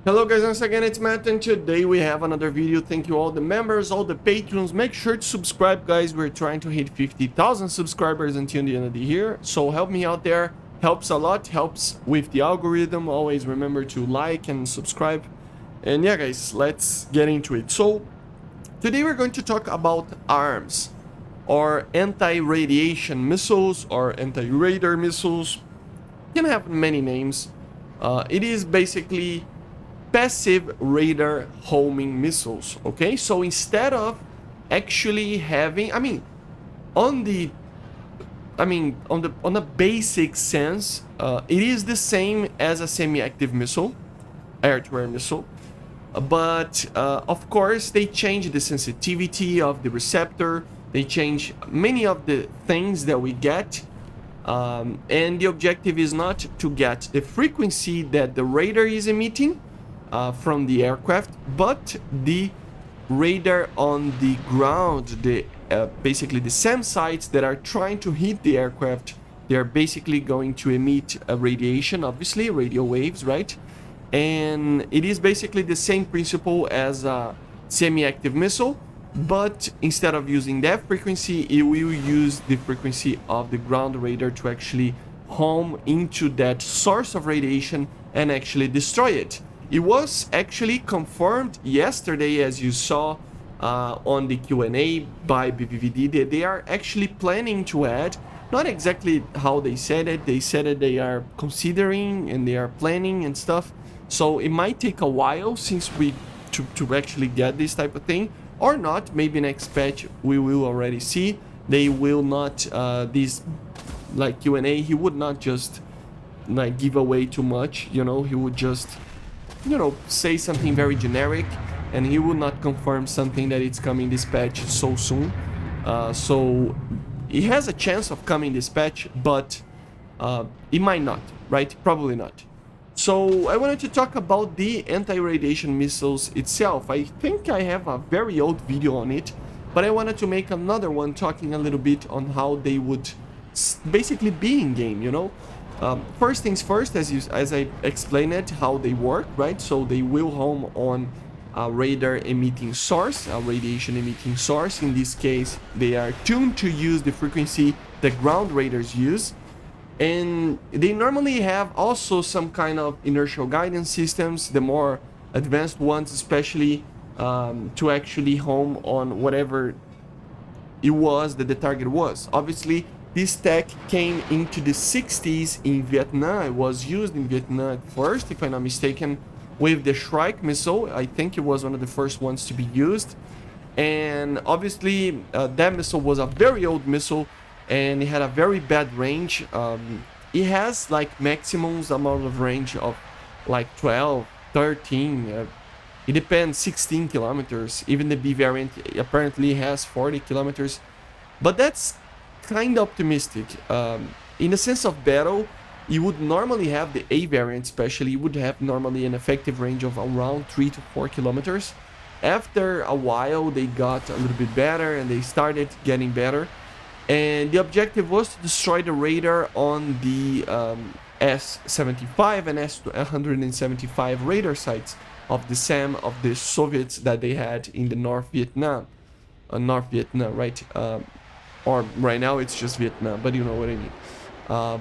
Hello guys, once again it's Matt, and today we have another video. Thank you all the members, all the patrons. Make sure to subscribe, guys. We're trying to hit 50,000 subscribers until the end of the year, so help me out there. Helps a lot, helps with the algorithm. Always remember to like and subscribe. And yeah guys, let's get into it. So today we're going to talk about ARMS, or anti-radiation missiles, or anti-radar missiles. Can have many names. It is basically passive radar homing missiles. Okay, so instead of actually having, on the on a basic sense, it is the same as a semi-active missile, air-to-air missile, but of course they change the sensitivity of the receptor. They change many of the things that we get, and the objective is not to get the frequency that the radar is emitting from the aircraft, but the radar on the ground, the basically the SAM sites that are trying to hit the aircraft. They are basically going to emit radiation, obviously radio waves, right? And it is basically the same principle as a semi-active missile, but instead of using that frequency, it will use the frequency of the ground radar to actually home into that source of radiation and actually destroy it. It was actually confirmed yesterday, as you saw on the Q&A by BVVD, that they are actually planning to add, not exactly how they said it, they are considering and they are planning and stuff. So it might take a while since we to actually get this type of thing, or not. Maybe next patch we will already see. They will not, this like Q&A, he would not just like give away too much, you know. He would just, you know, say something very generic, and he will not confirm something that it's coming this patch so soon. So it has a chance of coming this patch, but it might not, right? Probably not. So I wanted to talk about the anti-radiation missiles itself. I think I have a very old video on it, but I wanted to make another one talking a little bit on how they would basically be in game, you know. First things first, as I explained it, how they work, right? So they will home on a radar emitting source, a radiation emitting source. In this case, they are tuned to use the frequency that ground radars use, and they normally have also some kind of inertial guidance systems, the more advanced ones especially, to actually home on whatever it was that the target was. Obviously, this tech came into the 60s in Vietnam. It was used in Vietnam at first, if I'm not mistaken, with the Shrike missile. I think it was one of the first ones to be used. And obviously, that missile was a very old missile, and it had a very bad range. It has like maximum amount of range of like 12, 13, it depends, 16 kilometers. Even the B variant apparently has 40 kilometers. But that's kind of optimistic. In the sense of battle, you would normally have the A variant, especially, you would have normally an effective range of around 3 to 4 kilometers. After a while, they got a little bit better and they started getting better. And the objective was to destroy the radar on the S-75 and S-175 radar sites of the SAM of the Soviets that they had in the North Vietnam, right? Or right now it's just Vietnam, but you know what I mean.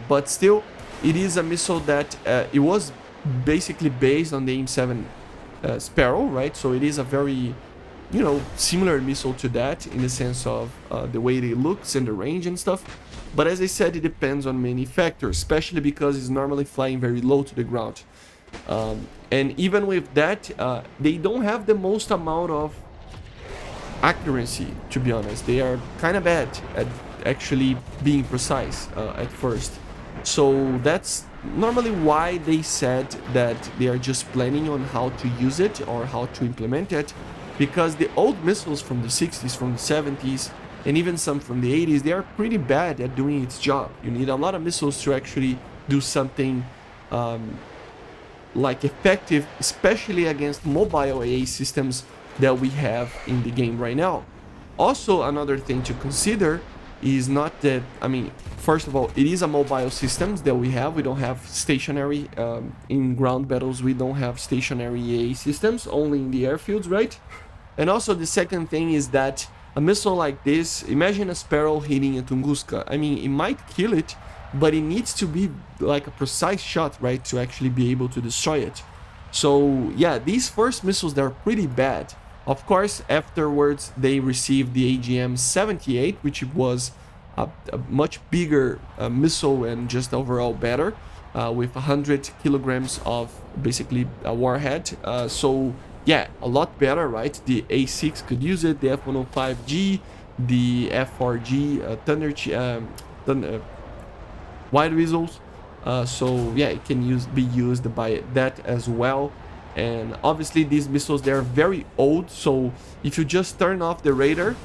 But still, it is a missile that it was basically based on the AIM-7 Sparrow, right? So it is a very, you know, similar missile to that in the sense of the way it looks and the range and stuff. But as I said, it depends on many factors, especially because it's normally flying very low to the ground. And even with that, they don't have the most amount of accuracy, to be honest. They are kind of bad at actually being precise at first. So that's normally why they said that they are just planning on how to use it or how to implement it, because the old missiles from the 60s, from the 70s, and even some from the 80s, they are pretty bad at doing its job. You need a lot of missiles to actually do something like effective, especially against mobile AA systems that we have in the game right now. Also, another thing to consider is not that, I mean, first of all, it is a mobile systems that we have. We don't have stationary, in ground battles, we don't have stationary EA systems, only in the airfields, right? And also the second thing is that a missile like this, imagine a Sparrow hitting a Tunguska. I mean, it might kill it, but it needs to be like a precise shot, right, to actually be able to destroy it. So yeah, these first missiles, they're pretty bad. Of course, afterwards they received the AGM-78, which was a much bigger missile and just overall better, with 100 kilograms of basically a warhead. So yeah, a lot better, right? The A6 could use it, the F-105G, the F-4G, wide whistles. So yeah, it can be used by that as well. And obviously these missiles, they're very old, so if you just turn off the radar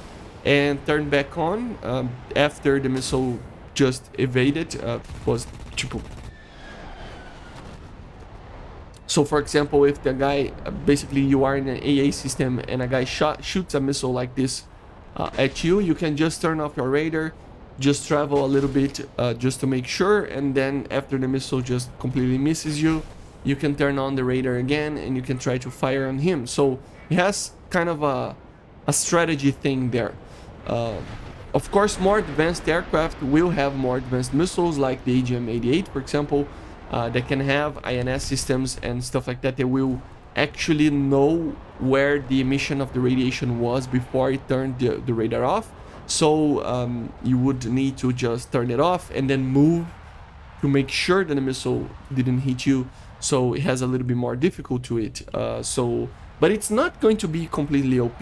and turn back on after the missile just evaded, was tipo. So for example, if the guy, basically you are in an AA system and a guy shoots a missile like this at you, you can just turn off your radar, just travel a little bit just to make sure, and then after the missile just completely misses you, you can turn on the radar again and you can try to fire on him. So it has kind of a strategy thing there. Of course, more advanced aircraft will have more advanced missiles, like the AGM-88, for example, that can have INS systems and stuff like that. They will actually know where the emission of the radiation was before it turned the radar off. So you would need to just turn it off and then move to make sure that the missile didn't hit you. So it has a little bit more difficult to it. But it's not going to be completely OP.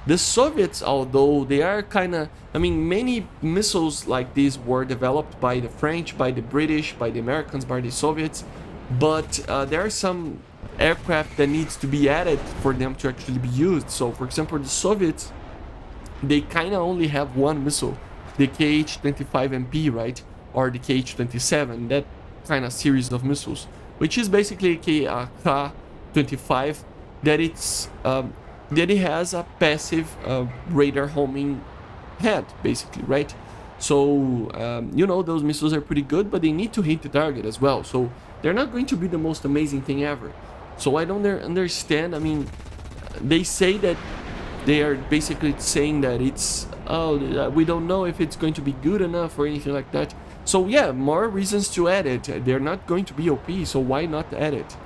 The Soviets, although they are kind of, I mean, many missiles like these were developed by the French, by the British, by the Americans, by the Soviets. But there are some aircraft that needs to be added for them to actually be used. So for example, the Soviets, they kind of only have one missile, the KH-25MP, right? Or the KH-27, that kind of series of missiles, which is basically a K-25 that it has a passive radar homing head, basically, right? So you know, those missiles are pretty good, but they need to hit the target as well. So they're not going to be the most amazing thing ever. So I don't understand. I mean, they say that they are basically saying that it's, we don't know if it's going to be good enough or anything like that. So yeah, more reasons to add it. They're not going to be OP, so why not add it?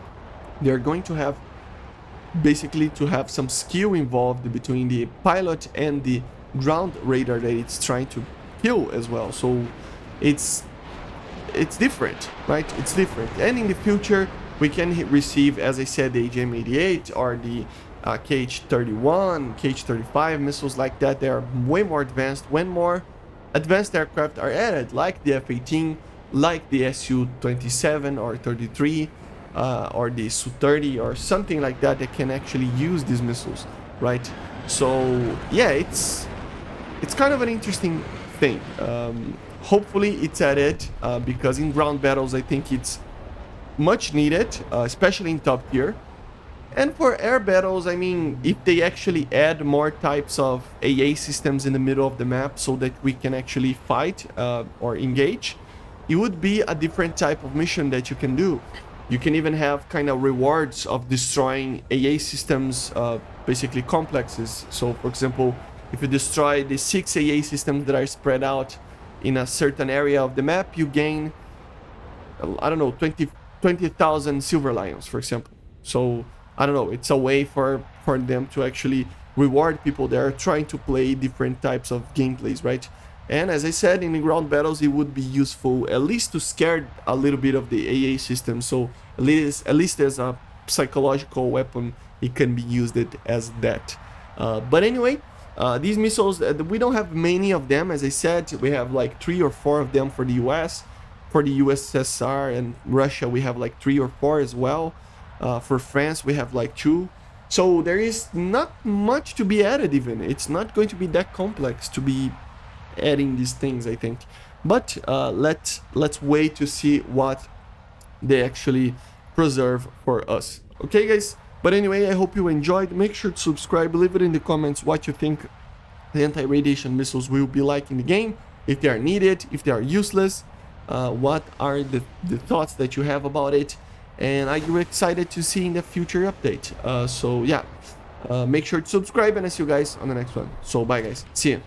They're going to have basically to have some skill involved between the pilot and the ground radar that it's trying to kill as well. So it's different, right? It's different. And in the future, we can receive, as I said, the AGM-88 or the KH-31, KH-35 missiles like that. They are way more advanced when more advanced aircraft are added, like the F-18, like the Su-27 or 33, or the Su-30 or something like that that can actually use these missiles, right? So yeah, it's kind of an interesting thing. Hopefully it's added because in ground battles I think it's much needed, especially in top tier. And for air battles, I mean, if they actually add more types of AA systems in the middle of the map so that we can actually fight or engage, it would be a different type of mission that you can do. You can even have kind of rewards of destroying AA systems, basically complexes. So for example, if you destroy the 6 AA systems that are spread out in a certain area of the map, you gain, I don't know, 20,000 silver lions, for example. So I don't know, it's a way for them to actually reward people that are trying to play different types of gameplays, right? And as I said, in the ground battles, it would be useful at least to scare a little bit of the AA system. So at least as a psychological weapon, it can be used as that. But anyway, these missiles, we don't have many of them. As I said, we have like 3 or 4 of them for the US. For the USSR and Russia, we have like 3 or 4 as well. For France, we have like 2. So there is not much to be added even. It's not going to be that complex to be adding these things, I think. But let's wait to see what they actually preserve for us. Okay, guys? But anyway, I hope you enjoyed. Make sure to subscribe. Leave it in the comments what you think the anti-radiation missiles will be like in the game. if they are needed, if they are useless, what are the thoughts that you have about it, and are you excited to see in the future update? So yeah, make sure to subscribe, and I'll see you guys on the next one. So bye guys, see you.